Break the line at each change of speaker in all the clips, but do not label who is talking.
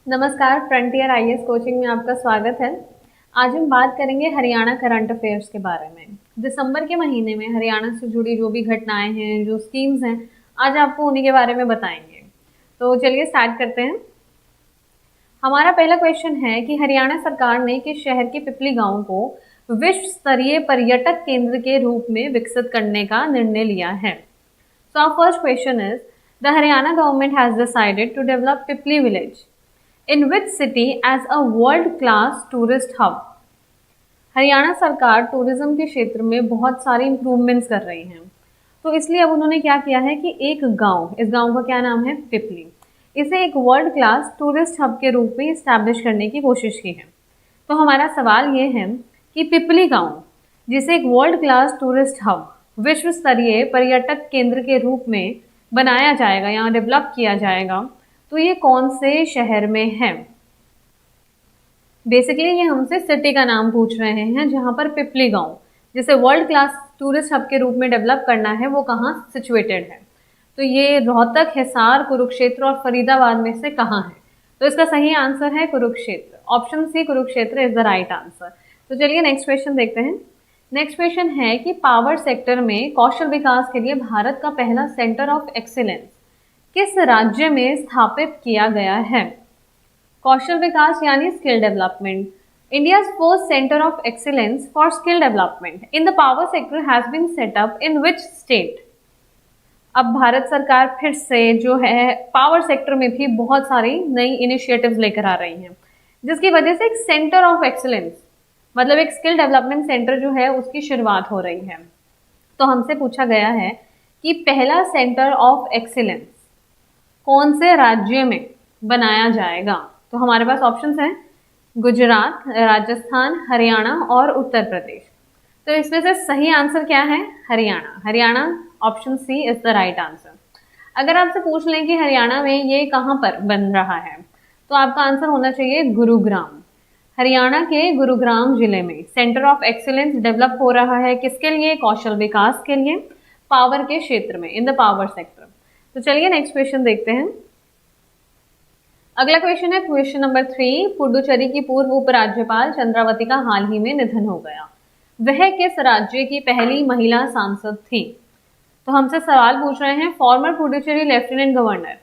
नमस्कार, frontier IAS coaching में आपका स्वागत है। आज हम बात करेंगे हरियाणा करंट अफेयर्स के बारे में। दिसंबर के महीने में हरियाणा से जुड़ी जो भी घटनाएं हैं, जो स्कीम्स हैं, आज आपको उन्हीं के बारे में बताएंगे। तो चलिए स्टार्ट करते हैं। हमारा पहला क्वेश्चन है कि हरियाणा सरकार ने किस शहर के पिपली गांव को विश्व स्तरीय पर्यटक केंद्र के रूप में विकसित करने का निर्णय लिया है। So our first question is, the Haryana government has decided to develop Pipli village in which city as a world-class tourist hub। Haryana सरकार टूरिज्म के क्षेत्र में बहुत सारे इम्प्रूवमेंट्स कर रही हैं, तो इसलिए अब उन्होंने क्या किया है कि एक गांव, इस गांव का क्या नाम है, पिपली, इसे एक वर्ल्ड क्लास टूरिस्ट हब के रूप में इस्टेब्लिश करने की कोशिश की है। तो हमारा सवाल ये है कि पिपली गांव, जिसे एक वर्ल्ड क्लास टूरिस्ट हब, विश्व स्तरीय पर्यटक केंद्र के रूप में बनाया जाएगा, यहाँ डेवलप किया जाएगा, तो ये कौन से शहर में है। बेसिकली ये हमसे सिटी का नाम पूछ रहे हैं, जहां पर पिपली गांव, जिसे वर्ल्ड क्लास टूरिस्ट हब के रूप में डेवलप करना है, वो कहाँ सिचुएटेड है। तो ये रोहतक, हिसार, कुरुक्षेत्र और फरीदाबाद में से कहाँ है। तो इसका सही आंसर है Kurukshetra. Option C, Kurukshetra is the right answer. तो चलिए नेक्स्ट क्वेश्चन देखते हैं। नेक्स्ट क्वेश्चन है कि पावर सेक्टर में कौशल विकास के लिए भारत का पहला सेंटर ऑफ एक्सीलेंस किस राज्य में स्थापित किया गया है। कौशल विकास यानी skill development. India's first centre of excellence for skill development in the power sector has been set up in which state. अब भारत सरकार फिर से जो है पावर सेक्टर में भी बहुत सारी नई इनिशिएटिव्स लेकर आ रही हैं, जिसकी वजह से एक सेंटर ऑफ एक्सीलेंस, मतलब एक स्किल डेवलपमेंट सेंटर जो है उसकी शुरुआत हो रही है। तो हमसे पूछा गया है कि पहला सेंटर ऑफ एक्सीलेंस कौन से राज्य में बनाया जाएगा। तो हमारे पास ऑप्शंस हैं गुजरात, राजस्थान, हरियाणा और उत्तर प्रदेश। तो इसमें से सही आंसर क्या है, Haryana. Haryana, option C is the right answer. अगर आपसे पूछ लें कि हरियाणा में ये कहाँ पर बन रहा है, तो आपका आंसर होना चाहिए गुरुग्राम। हरियाणा के गुरुग्राम जिले में सेंटर ऑफ एक्सीलेंस डेवलप हो रहा है। किसके लिए, कौशल विकास के लिए, पावर के क्षेत्र में, इन द पावर सेक्टर। तो चलिए नेक्स्ट क्वेश्चन देखते हैं। अगला क्वेश्चन है क्वेश्चन नंबर 3। पुडुचेरी की पूर्व उपराज्यपाल चंद्रावती का हाल ही में निधन हो गया, वह किस राज्य की पहली महिला सांसद थी। तो हमसे सवाल पूछ रहे हैं, farmer Puducherry lieutenant governor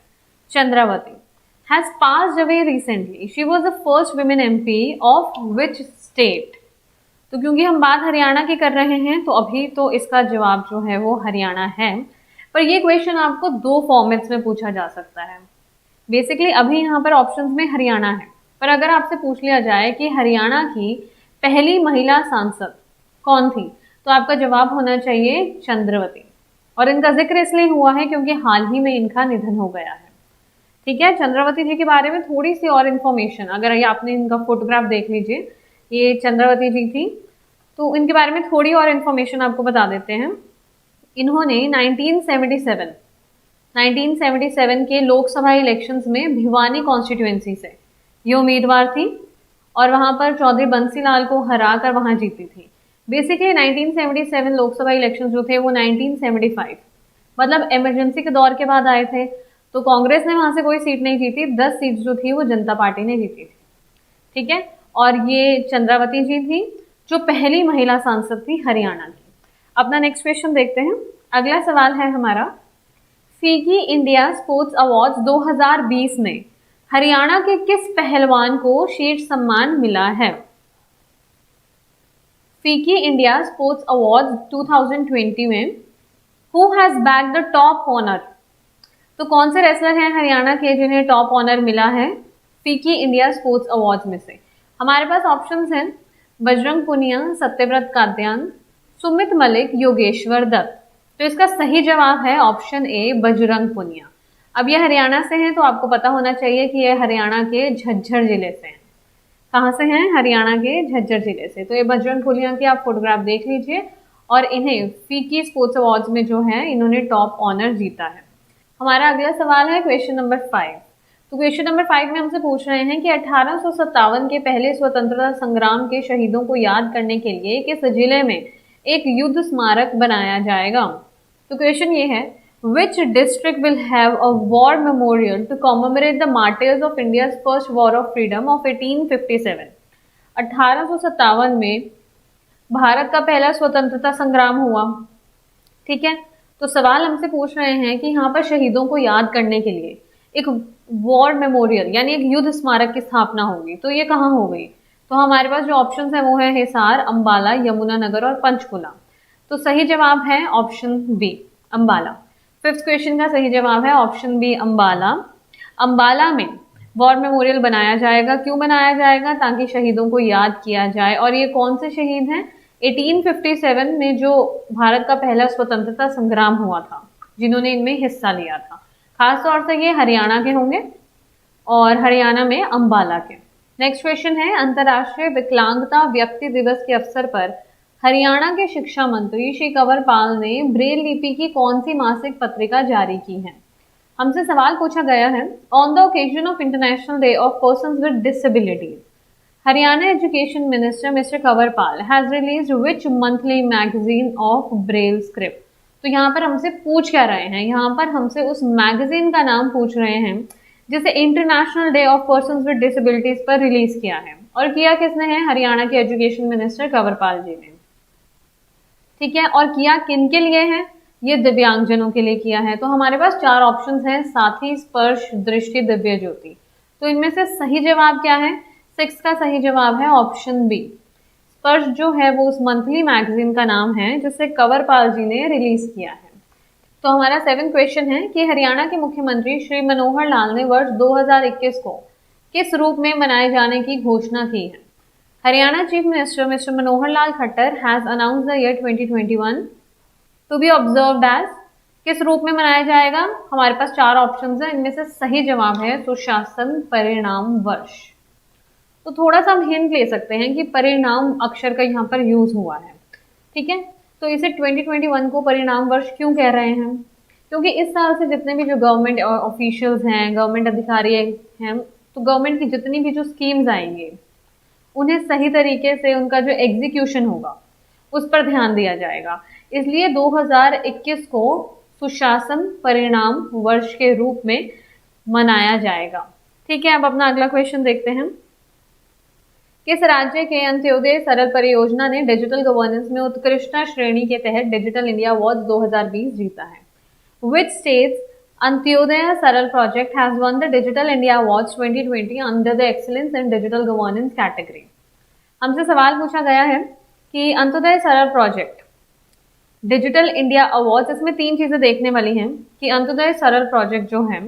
Chandravati has passed away recently. She was the first women MP of which state? तो क्योंकि हम बात हरियाणा की कर रहे हैं, तो अभी तो इसका जवाब जो है वो हरियाणा है। पर ये क्वेश्चन आपको दो फॉर्मेट्स में पूछा जा सकता है। बेसिकली अभी यहाँ पर ऑप्शंस में हरियाणा है, पर अगर आपसे पूछ लिया जाए कि हरियाणा की पहली महिला सांसद कौन थी, तो आपका जवाब होना चाहिए चंद्रावती। और इनका जिक्र इसलिए हुआ है क्योंकि हाल ही में इनका निधन हो गया है। ठीक है, चंद्रावती जी के बारे में थोड़ी सी और इन्फॉर्मेशन, अगर ये आपने इनका फोटोग्राफ देख लीजिए, ये चंद्रावती जी थी, तो इनके बारे में थोड़ी और इन्फॉर्मेशन आपको बता देते हैं। इन्होंने 1977 के लोकसभा इलेक्शंस में भिवानी कॉन्स्टिट्यूएंसी से ये उम्मीदवार थी और वहां पर चौधरी बंसीलाल को हरा कर वहां जीती थी। बेसिकली 1977 लोकसभा इलेक्शंस जो थे वो 1975, मतलब इमरजेंसी के दौर के बाद आए थे। तो कांग्रेस ने वहां से कोई सीट नहीं जीती, 10 सीट जो थी वो जनता पार्टी ने जीती थी। ठीक है, और ये चंद्रावती जी थी जो पहली महिला सांसद थी हरियाणा की। अपना नेक्स्ट क्वेश्चन देखते हैं। अगला सवाल है हमारा, फीकी इंडिया स्पोर्ट्स अवार्ड्स 2020 में हरियाणा के किस पहलवान को शीर्ष सम्मान मिला है। फीकी इंडिया स्पोर्ट्स अवार्ड्स 2020 में who has bagged the top honour. तो कौन से रेसलर हैं हरियाणा के जिन्हें टॉप ऑनर मिला है फीकी इंडिया स्पोर्ट्स अवार्ड्स में से। हमारे पास ऑप्शंस हैं बजरंग पुनिया, सत्यव्रत कात्यान, सुमित मलिक, योगेश्वर दत्त। तो इसका सही जवाब है ऑप्शन ए, बजरंग पुनिया। अब ये हरियाणा से हैं, तो आपको पता होना चाहिए कि ये हरियाणा के झज्जर जिले से हैं। कहाँ से हैं, हरियाणा के झज्जर जिले से। तो ये बजरंग पुनिया की आप फोटोग्राफ देख लीजिए, और इन्हें फीकी स्पोर्ट्स अवार्ड्स में जो है इन्होंने टॉप ऑनर जीता है। हमारा अगला सवाल है क्वेश्चन नंबर 5। तो क्वेश्चन नंबर 5 में हमसे पूछ रहे हैं कि 1857 के पहले स्वतंत्रता संग्राम के शहीदों को याद करने के लिए किस जिले में एक युद्ध स्मारक बनाया जाएगा। तो क्वेश्चन ये है, Which district will have a war memorial to commemorate the martyrs of India's first war of freedom of 1857? 1857 में भारत का पहला स्वतंत्रता संग्राम हुआ। ठीक है, तो सवाल हमसे पूछ रहे हैं कि यहाँ पर शहीदों को याद करने के लिए एक वॉर मेमोरियल यानी एक युद्ध स्मारक की स्थापना होगी, तो ये कहाँ हो गई? तो हमारे पास जो ऑप्शन है वो है हिसार, अंबाला, यमुनानगर और पंचकुला। तो सही जवाब है option B, Ambala. Fifth question का सही जवाब है ऑप्शन बी, अंबाला। अंबाला में वॉर मेमोरियल बनाया जाएगा। क्यों बनाया जाएगा? ताकि शहीदों को याद किया जाए। और ये कौन से शहीद हैं? 1857 में जो भारत का पहला स्वतंत्रता संग्राम हुआ था, जिन्होंने इनमें हिस्सा लिया था। खास तौर से ये हरियाणा के होंगे और हरियाणा में अंबाला के। नेक्स्ट क्वेश्चन है, अंतर्राष्ट्रीय विकलांगता व्यक्ति दिवस के अवसर पर हरियाणा के शिक्षा मंत्री श्री कंवर पाल ने ब्रेल लिपि की कौन सी मासिक पत्रिका जारी की है? हमसे सवाल पूछा गया है, on the occasion of international day of persons with disabilities, Haryana education minister mister Kanwar Pal has released which monthly magazine of Braille script. तो यहाँ पर हमसे पूछ क्या रहे हैं? यहाँ पर हमसे उस मैगजीन का नाम पूछ रहे हैं जिसे international day of persons with disabilities पर रिलीज किया है। और किया किसने है? हरियाणा के एजुकेशन मिनिस्टर कंवर पाल जी ने। ठीक है, और किया किन के लिए है? ये दिव्यांगजनों के लिए किया है। तो हमारे पास चार ऑप्शंस हैं, साथी, स्पर्श, दृष्टि, दिव्य ज्योति। तो इनमें से सही जवाब क्या है? 6 का सही जवाब है ऑप्शन बी। स्पर्श जो है वो उस मंथली मैगजीन का नाम है जिसे कंवर पाल जी ने रिलीज किया है। तो हमारा 7 क्वेश्चन है कि हरियाणा के मुख्यमंत्री श्री मनोहर लाल ने वर्ष 2021 को किस रूप में मनाए जाने की घोषणा की है? Haryana chief minister mister Manohar Lal Khattar has announced the year 2021 to be observed as, किस रूप में मनाया जाएगा? हमारे पास 4 ऑप्शंस हैं, इनमें से सही जवाब है सुशासन परिणाम वर्ष। तो थोड़ा सा हम हिंट ले सकते हैं कि परिणाम अक्षर का यहाँ पर यूज हुआ है। ठीक है, तो इसे 2021 को परिणाम वर्ष क्यों कह रहे हैं? क्योंकि इस साल से जितने भी जो गवर्नमेंट ऑफिशियल्स हैं, गवर्नमेंट अधिकारी हैं, तो गवर्नमेंट की जितनी भी जो स्कीम्स आएंगी उन्हें सही तरीके से उनका जो एग्जीक्यूशन होगा उस पर ध्यान दिया जाएगा। इसलिए 2021 को सुशासन परिणाम वर्ष के रूप में मनाया जाएगा। ठीक है, अब अपना अगला क्वेश्चन देखते हैं। किस राज्य के अंत्योदय सरल परियोजना ने डिजिटल गवर्नेंस में उत्कृष्टता श्रेणी के तहत डिजिटल इंडिया अवार्ड 2020 जीता है? Which states अंत्योदय सरल project has won the digital India awards 2020 under the excellence in digital governance category? हमसे सवाल पूछा गया है कि अंत्योदय सरल प्रोजेक्ट डिजिटल इंडिया अवार्ड्स, इसमें 3 चीजें देखने वाली हैं कि अंत्योदय सरल प्रोजेक्ट जो है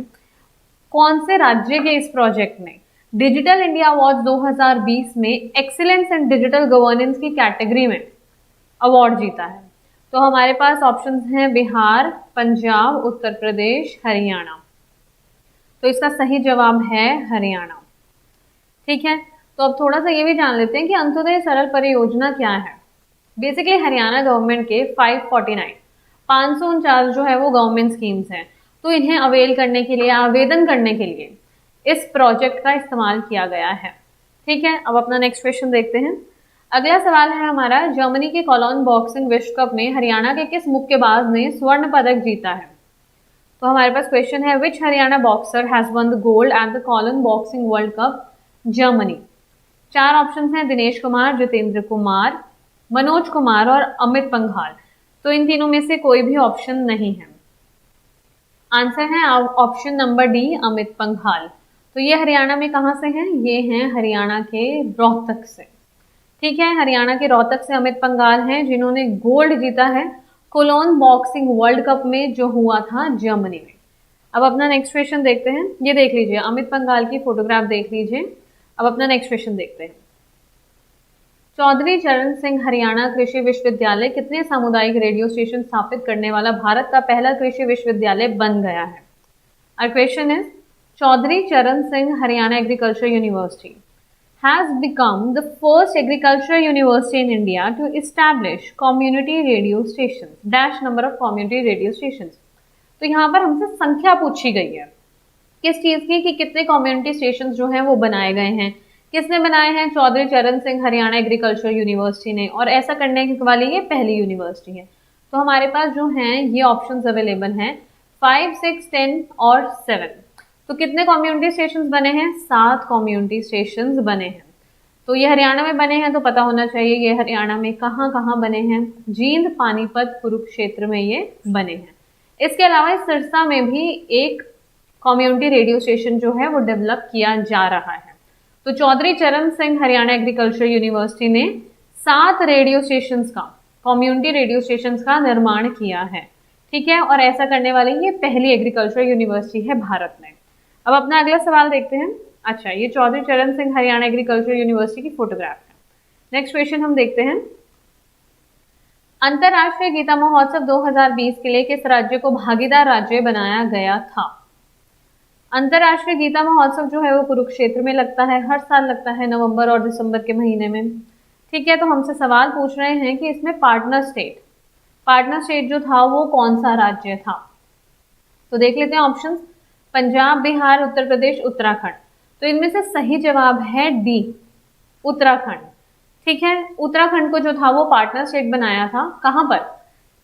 कौन से राज्य के इस प्रोजेक्ट ने डिजिटल इंडिया अवार्ड 2020 में एक्सीलेंस इन डिजिटल गवर्नेंस की कैटेगरी में अवार्ड जीता है। तो हमारे पास ऑप्शंस हैं बिहार, पंजाब, उत्तर प्रदेश, हरियाणा। तो इसका सही जवाब है हरियाणा। ठीक है, तो अब थोड़ा सा ये भी जान लेते हैं कि अंत्योदय सरल परियोजना क्या है। बेसिकली हरियाणा गवर्नमेंट के 549 जो है वो गवर्नमेंट स्कीम्स हैं, तो इन्हें अवेल करने के लिए, आवेदन करने के लिए इस प्रोजेक्ट का इस्तेमाल किया गया है। ठीक है, अब अपना नेक्स्ट क्वेश्चन देखते हैं। अगला सवाल है हमारा, जर्मनी के कोलोन बॉक्सिंग विश्व कप में हरियाणा के किस मुक्केबाज ने स्वर्ण पदक जीता है? तो हमारे पास क्वेश्चन है, which Haryana boxer has won the gold at the Cologne boxing world cup Germany? 4 options हैं, दिनेश कुमार, जितेंद्र कुमार, मनोज कुमार और अमित पंघाल। तो इन तीनों में से कोई भी ऑप्शन नहीं है। आंसर है option number D, Amit Panghal. तो ये हरियाणा में कहाँ से हैं? ये हैं हरियाणा के रोहतक से। ठीक है, हरियाणा के रोहतक से अमित पंघाल हैं जिन्होंने गोल्ड जीता है कोलोन बॉक्सिंग वर्ल्ड कप में जो हुआ था जर्मनी में। अब अपना नेक्स्ट क्वेश्चन देखते हैं। ये देख लीजिए, अमित पंघाल की फोटोग्राफ देख लीजिए। अब अपना नेक्स्ट क्वेश्चन देखते हैं। चौधरी चरण सिंह हरियाणा कृषि विश्वविद्यालय कितने सामुदायिक रेडियो स्टेशन स्थापित करने वाला भारत का पहला कृषि विश्वविद्यालय बन गया है? Our question is, Chaudhary Charan Singh Haryana Agriculture University has become the first agriculture university in India to establish community radio stations. Dash number of community radio stations. तो यहाँ पर हमसे संख्या पूछी गई है किस चीज की, कि कितने कम्युनिटी स्टेशन जो हैं वो बनाए गए हैं। किसने बनाए हैं? चौधरी चरण सिंह हरियाणा एग्रीकल्चर यूनिवर्सिटी ने, और ऐसा करने वाली ये पहली यूनिवर्सिटी है। तो हमारे पास जो हैं ये ऑप्शंस अवेलेबल हैं, 5, 6, 10 और 7। तो कितने कम्युनिटी स्टेशंस बने हैं? 7 कम्युनिटी स्टेशंस बने हैं। तो ये हरियाणा में बने हैं, तो पता होना चाहिए ये हरियाणा में कहाँ कहाँ बने हैं। जींद, पानीपत, कुरुक्षेत्र में ये बने हैं। इसके अलावा सिरसा में भी एक कम्युनिटी रेडियो स्टेशन जो है वो डेवलप किया जा रहा है। तो चौधरी चरण सिंह हरियाणा एग्रीकल्चर यूनिवर्सिटी ने 7 रेडियो स्टेशंस का, कम्युनिटी रेडियो स्टेशंस का निर्माण किया है। ठीक है, और ऐसा करने वाली ये पहली एग्रीकल्चर यूनिवर्सिटी है भारत में। अब अपना अगला सवाल देखते हैं। अच्छा, ये चौधरी चरण सिंह हरियाणा एग्रीकल्चर यूनिवर्सिटी की फोटोग्राफ है। नेक्स्ट क्वेश्चन हम देखते हैं। अंतरराष्ट्रीय गीता महोत्सव 2020 के लिए किस राज्य को भागीदार राज्य बनाया गया था? अंतरराष्ट्रीय गीता महोत्सव जो है वो कुरुक्षेत्र में लगता है, हर साल लगता है नवंबर और दिसंबर के महीने में। ठीक है, तो हमसे सवाल पूछ रहे हैं कि इसमें पार्टनर स्टेट जो था वो कौन सा राज्य था। तो देख लेते हैं ऑप्शंस। पंजाब, बिहार, उत्तर प्रदेश, उत्तराखंड। तो इनमें से सही जवाब है डी, उत्तराखंड। ठीक है, उत्तराखंड को जो था वो पार्टनर स्टेट बनाया था। कहां पर?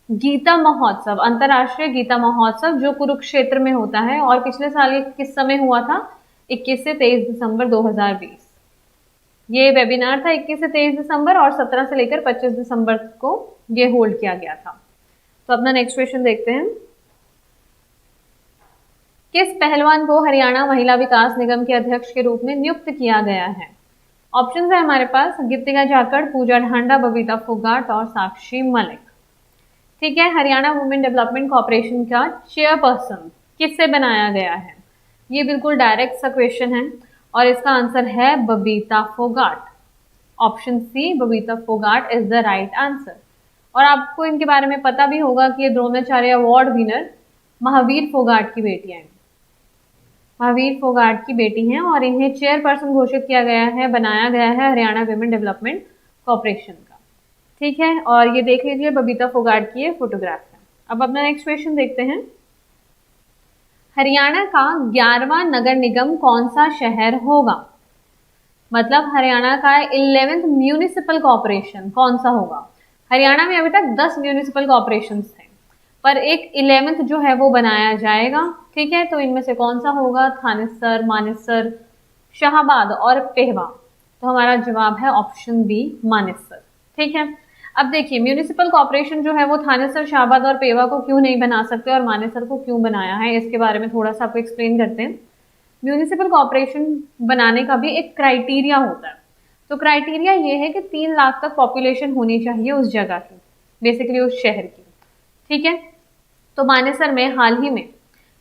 गीता महोत्सव, अंतरराष्ट्रीय गीता महोत्सव जो कुरुक्षेत्र में होता है। और पिछले साल ये किस समय हुआ था? 21 से 23 दिसंबर 2020। ये वेबिनार था 21 से 23 दिसंबर और 17 से लेकर 25 दिसंबर को ये होल्ड किया गया था। तो अपना नेक्स्ट क्वेश्चन देखते हैं। किस पहलवान को हरियाणा महिला विकास निगम के अध्यक्ष के रूप में नियुक्त किया गया है? ऑप्शन है हमारे पास गीतिका जाखड़, पूजा ढांडा, बबीता फोगाट और साक्षी मलिक। ठीक है, हरियाणा वुमेन डेवलपमेंट कॉर्पोरेशन का चेयरपर्सन किससे बनाया गया है? ये बिल्कुल डायरेक्ट सा क्वेश्चन है और इसका आंसर है Babita Phogat. Option C, Babita Phogat is the right answer. और आपको इनके बारे में पता भी होगा कि ये द्रोणाचार्य अवार्ड विनर महावीर फोगाट की बेटियां हैं, महावीर फोगाट की बेटी हैं और इन्हें चेयरपर्सन घोषित किया गया है, बनाया गया है हरियाणा वुमेन डेवलपमेंट कॉर्पोरेशन का। ठीक है, और ये देख लीजिए बबीता फोगाट की ये फोटोग्राफ है। अब अपना नेक्स्ट क्वेश्चन देखते हैं। हरियाणा का 11वां नगर निगम कौन सा शहर होगा? मतलब हरियाणा का 11th म्यूनिसिपल कॉर्पोरेशन कौन सा होगा? हरियाणा में अभी तक 10 म्यूनिसिपल कॉर्पोरेशन थे, पर एक 11th जो है वो बनाया जाएगा। ठीक है, तो इनमें से कौन सा होगा? थानेसर, मानेसर, शाहबाद और पेहवा। तो हमारा जवाब है ऑप्शन बी, मानेसर। ठीक है, अब देखिए म्यूनिसिपल कॉर्पोरेशन जो है वो थानेसर, शाहबाद और पेवा को क्यों नहीं बना सकते और मानेसर को क्यों बनाया है, इसके बारे में थोड़ा सा आपको एक्सप्लेन करते हैं। म्यूनिसिपल कॉर्पोरेशन बनाने का भी एक क्राइटेरिया होता है। तो क्राइटेरिया ये है कि 3 लाख तक पॉपुलेशन होनी चाहिए उस जगह की, बेसिकली उस शहर की। ठीक है, तो मानेसर में हाल ही में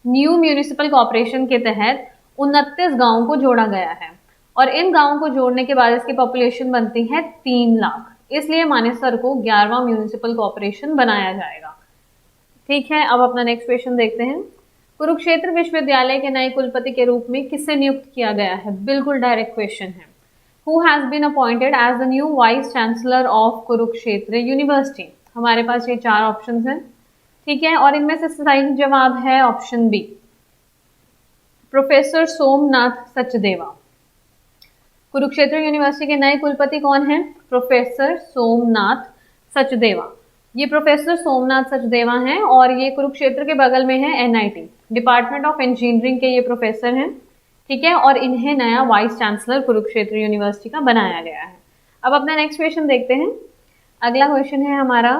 न्यू म्यूनिसिपल कॉर्पोरेशन के तहत 29 गाँवों को जोड़ा गया है और इन गाँवों को जोड़ने के बाद इसकी पॉपुलेशन बनती है 3 लाख। इसलिए मानेसर को 11वां म्यूनिसिपल कॉर्पोरेशन बनाया जाएगा। ठीक है, अब अपना नेक्स्ट क्वेश्चन देखते हैं। कुरुक्षेत्र विश्वविद्यालय के नए कुलपति के रूप में किसे नियुक्त किया गया है? बिल्कुल डायरेक्ट क्वेश्चन है। Who has been appointed as the new vice chancellor of Kurukshetra university? हमारे पास ये 4 ऑप्शन हैं। ठीक है, और इनमें से सही जवाब है option B, professor Somnath Sachdeva. Kurukshetra university के नए कुलपति कौन हैं? प्रोफेसर सोमनाथ सचदेवा। ये प्रोफेसर सोमनाथ सचदेवा हैं और ये कुरुक्षेत्र के बगल में है NIT, डिपार्टमेंट ऑफ इंजीनियरिंग के ये प्रोफेसर हैं। ठीक है, और इन्हें नया वाइस चांसलर कुरुक्षेत्र यूनिवर्सिटी का बनाया गया है। अब अपना नेक्स्ट क्वेश्चन देखते हैं। अगला क्वेश्चन है हमारा,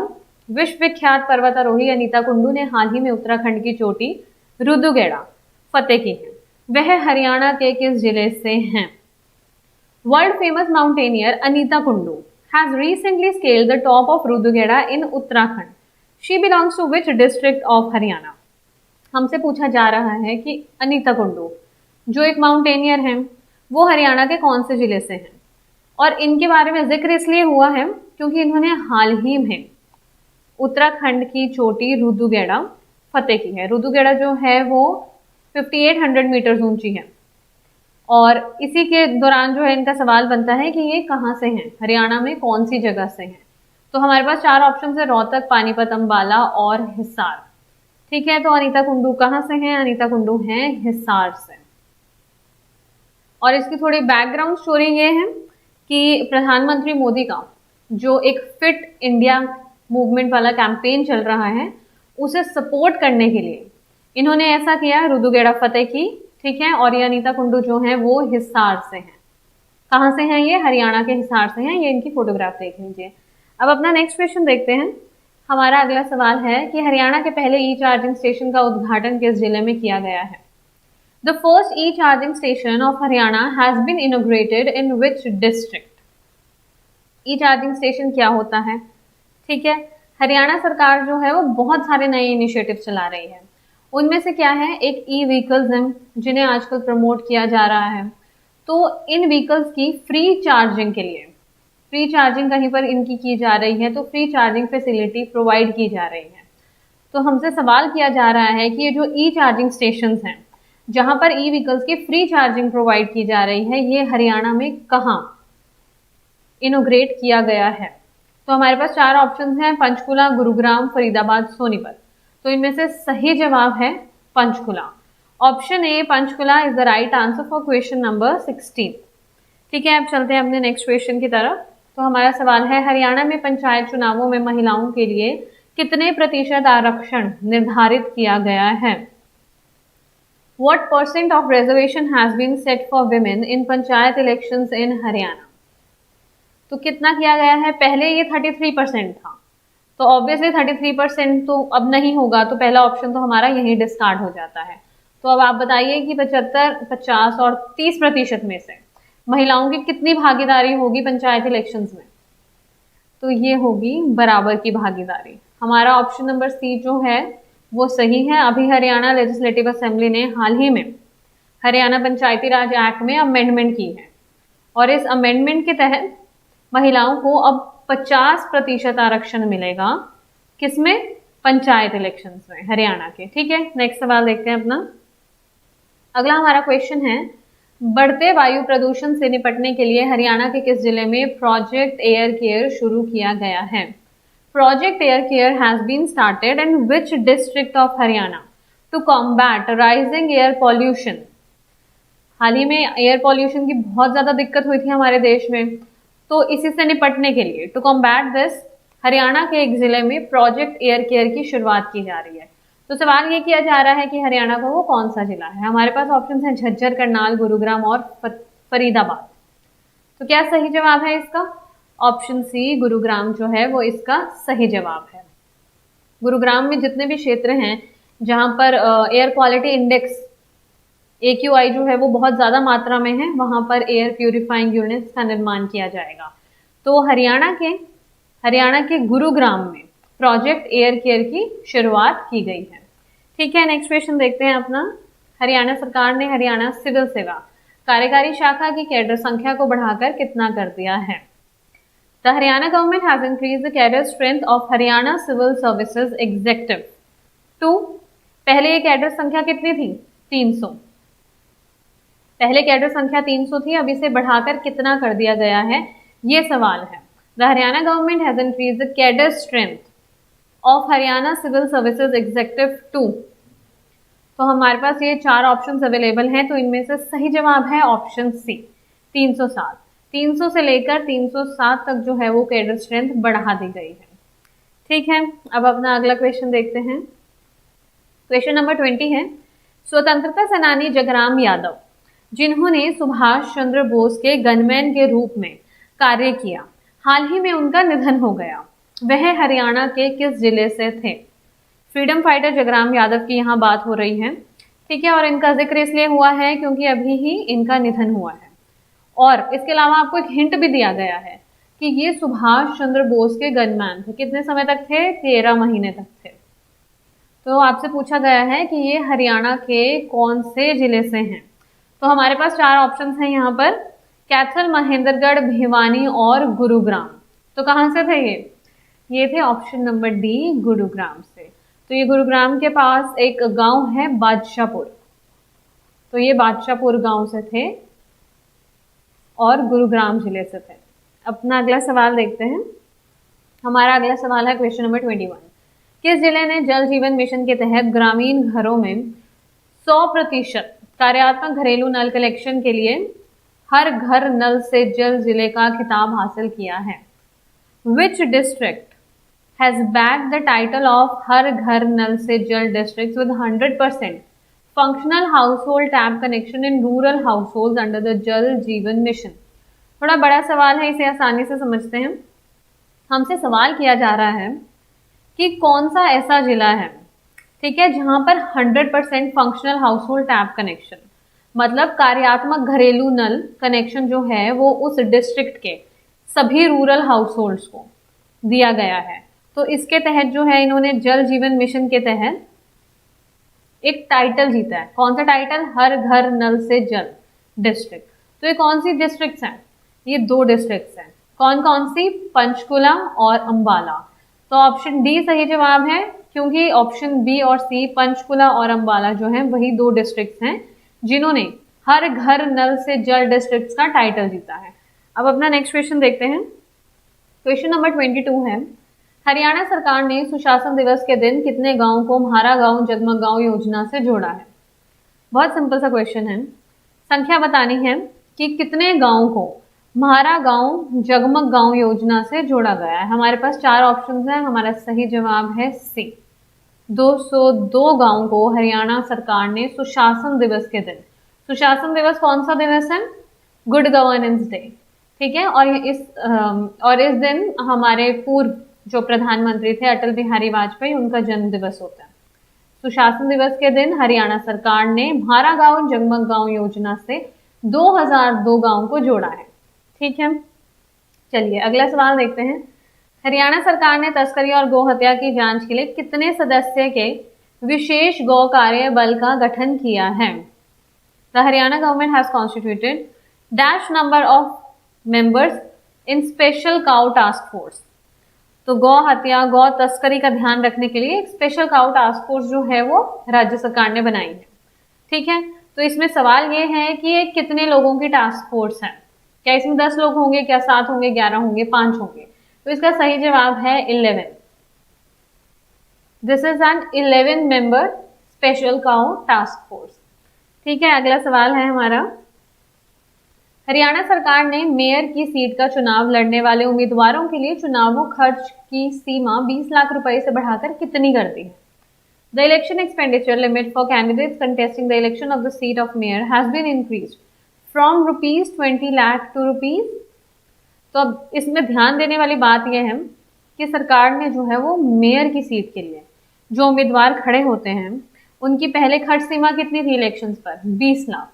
विश्व विख्यात पर्वतारोही अनीता कुंडू ने हाल ही में उत्तराखंड की चोटी रुद्रगेड़ा फतेह की है। वह हरियाणा के किस जिले से हैं? World famous mountaineer Anita Kundu has recently scaled the top of Rudugeda in Uttarakhand. She belongs to which district of Haryana? हमसे पूछा जा रहा है कि अनीता कुंडू जो एक माउंटेनियर हैं वो हरियाणा के कौन से जिले से हैं, और इनके बारे में जिक्र इसलिए हुआ है क्योंकि इन्होंने हाल ही में उत्तराखंड की चोटी रुद्रगेड़ा फतेह की है। रुद्रगेड़ा जो है वो 5800 मीटर ऊंची है और इसी के दौरान जो है इनका सवाल बनता है कि ये कहाँ से हैं, हरियाणा में कौन सी जगह से हैं। तो हमारे पास 4 ऑप्शन है, रोहतक, पानीपत, अंबाला और हिसार। ठीक है, तो अनीता कुंडू कहाँ से हैं? अनीता कुंडू हैं हिसार से। और इसकी थोड़ी बैकग्राउंड स्टोरी ये है कि प्रधानमंत्री मोदी का जो एक फिट इंडिया मूवमेंट वाला कैंपेन चल रहा है उसे सपोर्ट करने के लिए इन्होंने ऐसा किया, रुदुगेड़ा फतेह की, ठीक है। और ये अनीता कुंडू जो है वो हिसार से हैं। कहाँ से हैं ये? हरियाणा के हिसार से हैं। ये इनकी फोटोग्राफ देख लीजिए। अब अपना नेक्स्ट क्वेश्चन देखते हैं। हमारा अगला सवाल है कि हरियाणा के पहले ई चार्जिंग स्टेशन का उद्घाटन किस जिले में किया गया है? The first e charging station of Haryana has been inaugurated in which district? E charging station क्या होता है? ठीक है, हरियाणा सरकार जो है वो बहुत सारे नए इनिशिएटिव चला रही है। उनमें से क्या है, एक ई व्हीकल्स हैं जिन्हें आजकल प्रमोट किया जा रहा है। तो इन व्हीकल्स की फ्री चार्जिंग के लिए, फ्री चार्जिंग कहीं पर इनकी की जा रही है, तो फ्री चार्जिंग फैसिलिटी प्रोवाइड की जा रही है। तो हमसे सवाल किया जा रहा है कि ये जो ई चार्जिंग स्टेशन हैं जहां पर ई व्हीकल्स की फ्री चार्जिंग प्रोवाइड की जा रही है, ये हरियाणा में कहाँ इनोग्रेट किया गया है? तो हमारे पास चार ऑप्शंस हैं, पंचकुला, गुरुग्राम, फरीदाबाद, सोनीपत। तो इनमें से सही जवाब है Panchkula. Option A Panchkula is the right answer for question number 16। ठीक है, अब चलते हैं अपने नेक्स्ट क्वेश्चन की तरफ। तो हमारा सवाल है, हरियाणा में पंचायत चुनावों में महिलाओं के लिए कितने प्रतिशत आरक्षण निर्धारित किया गया है? What percent of reservation has been set for women in panchayat elections in Haryana? तो कितना किया गया है? पहले ये 33% था, तो ऑब्वियसली 33% तो अब नहीं होगा, तो पहला ऑप्शन तो हमारा यही डिस्कार्ड हो जाता है। तो अब आप बताइए कि 75, 50 और 30% में से महिलाओं की कितनी भागीदारी होगी पंचायत इलेक्शंस में? तो ये होगी बराबर की भागीदारी। हमारा ऑप्शन नंबर सी जो है वो सही है। अभी हरियाणा लेजिस्लेटिव असेंबली ने हाल ही में हरियाणा पंचायती राज एक्ट में अमेंडमेंट की है, और इस अमेंडमेंट के तहत महिलाओं को अब 50% आरक्षण मिलेगा। किसमें? पंचायत इलेक्शंस में, हरियाणा के। ठीक है, नेक्स्ट सवाल देखते हैं अपना। अगला हमारा क्वेश्चन है, बढ़ते वायु प्रदूषण से निपटने के लिए हरियाणा के किस जिले में प्रोजेक्ट एयर केयर शुरू किया गया है? Project air care has been started in which district of Haryana to combat rising air pollution? हाल ही में एयर पॉल्यूशन की बहुत ज्यादा दिक्कत हुई थी हमारे देश में, तो इसी से निपटने के लिए, टू कॉम्बैट दिस, हरियाणा के एक जिले में प्रोजेक्ट एयर केयर की शुरुआत की जा रही है। तो सवाल ये किया जा रहा है कि हरियाणा का वो कौन सा जिला है? हमारे पास ऑप्शन है झज्जर, करनाल, गुरुग्राम और फरीदाबाद। तो क्या सही जवाब है इसका? ऑप्शन सी गुरुग्राम जो है वो इसका सही जवाब है। गुरुग्राम में जितने भी क्षेत्र हैं जहां पर एयर क्वालिटी इंडेक्स AQI जो है वो बहुत ज्यादा मात्रा में है, वहां पर एयर प्यूरिफाइंग यूनिट्स का निर्माण किया जाएगा। तो हरियाणा के गुरुग्राम में प्रोजेक्ट एयर केयर की शुरुआत की गई है। ठीक है, नेक्स्ट क्वेश्चन देखते हैं अपना। हरियाणा सरकार ने हरियाणा सिविल सेवा कार्यकारी शाखा की कैडर संख्या को बढ़ाकर कितना कर दिया है? The Haryana government has increased the cadre strength of Haryana civil services executive to, पहले ये कैडर संख्या कितनी थी? 300। पहले कैडर संख्या 300 थी, अब इसे बढ़ाकर कितना कर दिया गया है, ये सवाल है। The Haryana government has increased the cadre strength of Haryana civil services executive to. तो हमारे पास ये चार ऑप्शंस अवेलेबल हैं, तो इनमें से सही जवाब है ऑप्शन सी 307। 300 से लेकर 307 तक जो है वो कैडर स्ट्रेंथ बढ़ा दी गई है। ठीक है, अब अपना अगला क्वेश्चन देखते हैं। क्वेश्चन नंबर 20 है, स्वतंत्रता सेनानी जगराम यादव जिन्होंने सुभाष चंद्र बोस के गनमैन के रूप में कार्य किया, हाल ही में उनका निधन हो गया, वह हरियाणा के किस जिले से थे? फ्रीडम फाइटर जगराम यादव की यहाँ बात हो रही है। ठीक है, और इनका जिक्र इसलिए हुआ है क्योंकि अभी ही इनका निधन हुआ है, और इसके अलावा आपको एक हिंट भी दिया गया है कि ये सुभाष चंद्र बोस के गनमैन थे। कितने समय तक थे? 13 महीने तक थे। तो आपसे पूछा गया है कि ये हरियाणा के कौन से जिले से हैं? तो हमारे पास चार ऑप्शंस हैं यहाँ पर, कैथल, महेंद्रगढ़, भिवानी और गुरुग्राम। तो कहाँ से थे ये थे ऑप्शन नंबर डी, गुरुग्राम से। तो ये गुरुग्राम के पास एक गांव है बादशाहपुर, तो ये बादशाहपुर गांव से थे और गुरुग्राम जिले से थे। अपना अगला सवाल देखते हैं। हमारा अगला सवाल है क्वेश्चन नंबर 21। किस जिले ने जल जीवन मिशन के तहत ग्रामीण घरों में 100% कार्यात्मक घरेलू नल कलेक्शन के लिए हर घर नल से जल जिले का खिताब हासिल किया है? Which district has bagged the title of हर घर नल से जल districts with 100% functional household tap connection in rural households under the जल जीवन मिशन। थोड़ा बड़ा सवाल है, इसे आसानी से समझते हैं। हमसे सवाल किया जा रहा है कि कौन सा ऐसा जिला है, ठीक है, जहां पर 100% फंक्शनल हाउसहोल्ड टैप कनेक्शन, मतलब कार्यात्मक घरेलू नल कनेक्शन जो है वो उस डिस्ट्रिक्ट के सभी रूरल हाउसहोल्ड्स को दिया गया है। तो इसके तहत जो है इन्होंने जल जीवन मिशन के तहत एक टाइटल जीता है। कौन सा टाइटल? हर घर नल से जल डिस्ट्रिक्ट। तो ये कौन सी डिस्ट्रिक्ट्स हैं? ये 2 डिस्ट्रिक्ट्स हैं। कौन कौन सी? पंचकुला और अंबाला। तो ऑप्शन डी सही जवाब है, क्योंकि ऑप्शन बी और सी पंचकुला और अंबाला जो है वही 2 डिस्ट्रिक्ट्स हैं जिन्होंने हर घर नल से जल डिस्ट्रिक्ट्स का टाइटल जीता है। अब अपना नेक्स्ट क्वेश्चन देखते हैं। क्वेश्चन नंबर 22 है, हरियाणा सरकार ने सुशासन दिवस के दिन कितने गांवों को म्हारा गांव जगमग गांव योजना से जोड़ा है? बहुत सिंपल सा क्वेश्चन है। संख्या बतानी है कि कितने गांवों को म्हारा गांव जगमग गांव योजना से जोड़ा गया है। हमारे पास 4 ऑप्शंस हैं। हमारा सही जवाब है सी, 202 गांवों को हरियाणा सरकार ने सुशासन दिवस के दिन, सुशासन दिवस कौन सा दिवस है? गुड गवर्नेंस डे, ठीक है। और इस दिन हमारे पूर्व जो प्रधानमंत्री थे अटल बिहारी वाजपेयी, उनका जन्म दिवस होता है। सुशासन दिवस के दिन हरियाणा सरकार ने म्हारा गांव जगमग गांव योजना से 2002 गांव को जोड़ा है, ठीक है। चलिए अगला सवाल देखते हैं। हरियाणा सरकार ने तस्करी और गौ हत्या की जांच के लिए कितने सदस्य के विशेष गौ कार्य बल का गठन किया है? The Haryana government has constituted dash number of members in special cow task force. तो गौ हत्या गौ तस्करी का ध्यान रखने के लिए एक स्पेशल काउ टास्क फोर्स जो है वो राज्य सरकार ने बनाई है, ठीक है। तो इसमें सवाल ये है कि ये कितने लोगों की टास्क फोर्स है? क्या इसमें 10 लोग होंगे, क्या 7 होंगे, 11 होंगे, 5 होंगे? तो इसका सही जवाब है 11। This is an 11 member special cow task force, ठीक है। अगला सवाल है हमारा, हरियाणा सरकार ने मेयर की सीट का चुनाव लड़ने वाले उम्मीदवारों के लिए चुनावों खर्च की सीमा 20 लाख रुपए से बढ़ाकर कितनी कर दी है? The election expenditure limit for candidates contesting the election of the seat of mayor has been increased from ₹20 lakh to rupees. तो अब इसमें ध्यान देने वाली बात यह है कि सरकार ने जो है वो मेयर की सीट के लिए जो उम्मीदवार खड़े होते हैं उनकी पहले खर्च सीमा कितनी थी इलेक्शंस पर? 20 लाख।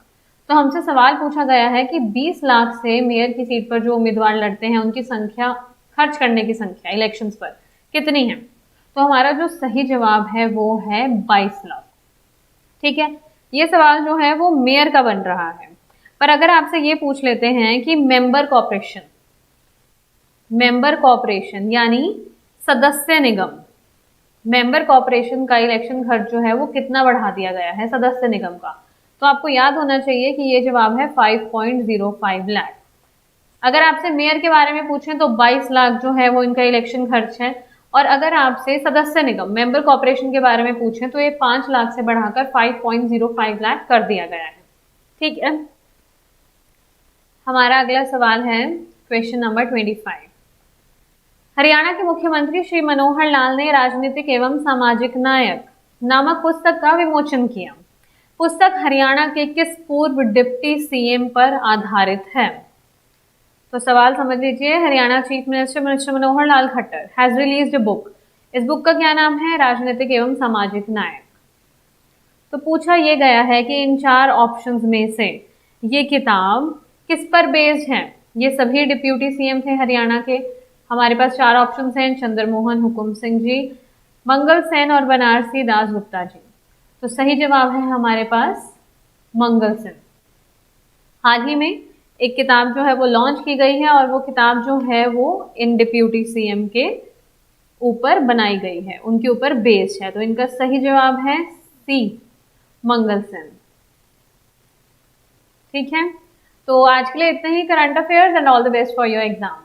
तो हमसे सवाल पूछा गया है कि 20 लाख से मेयर की सीट पर जो उम्मीदवार लड़ते हैं उनकी संख्या, खर्च करने की संख्या इलेक्शंस पर कितनी है? तो हमारा जो सही जवाब है वो है 22 लाख, ठीक है। ये सवाल जो है वो मेयर का बन रहा है। पर अगर आपसे ये पूछ लेते हैं कि मेंबर कॉर्पोरेशन यानी सदस्य निगम, मेंबर कॉर्पोरेशन का इलेक्शन खर्च जो है वो कितना बढ़ा दिया गया है सदस्य निगम का, तो आपको याद होना चाहिए कि ये जवाब है 5.05 लाख। अगर आपसे मेयर के बारे में पूछें तो 22 लाख जो है वो इनका इलेक्शन खर्च है, और अगर आपसे सदस्य निगम मेंबर कॉर्पोरेशन के बारे में पूछें तो ये 5 लाख से बढ़ाकर 5.05 लाख कर दिया गया है, ठीक है। हमारा अगला सवाल है क्वेश्चन नंबर 25। हरियाणा के मुख्यमंत्री श्री मनोहर लाल ने राजनीतिक एवं सामाजिक नायक नामक पुस्तक का विमोचन किया। पुस्तक हरियाणा के किस पूर्व डिप्टी सीएम पर आधारित है? तो सवाल समझ लीजिए। Haryana chief minister Manohar Lal Khattar has released a book. इस बुक का क्या नाम है? राजनीतिक एवं सामाजिक नायक। तो पूछा यह गया है कि इन 4 ऑप्शंस में से ये किताब किस पर बेस्ड है? ये सभी डिप्यूटी सीएम थे हरियाणा के। हमारे पास 4 ऑप्शंस हैं, चंद्रमोहन हुकुम सिंह जी, मंगल सेन और बनारसी दास गुप्ता जी। तो सही जवाब है हमारे पास मंगल सेन। हाल ही में एक किताब जो है वो लॉन्च की गई है और वो किताब जो है वो इन डिप्यूटी सीएम के ऊपर बनाई गई है, उनके ऊपर बेस्ड है। तो इनका सही जवाब है सी, मंगल सेन, ठीक है। तो आज के लिए इतना ही। Current affairs and all the best for your exam.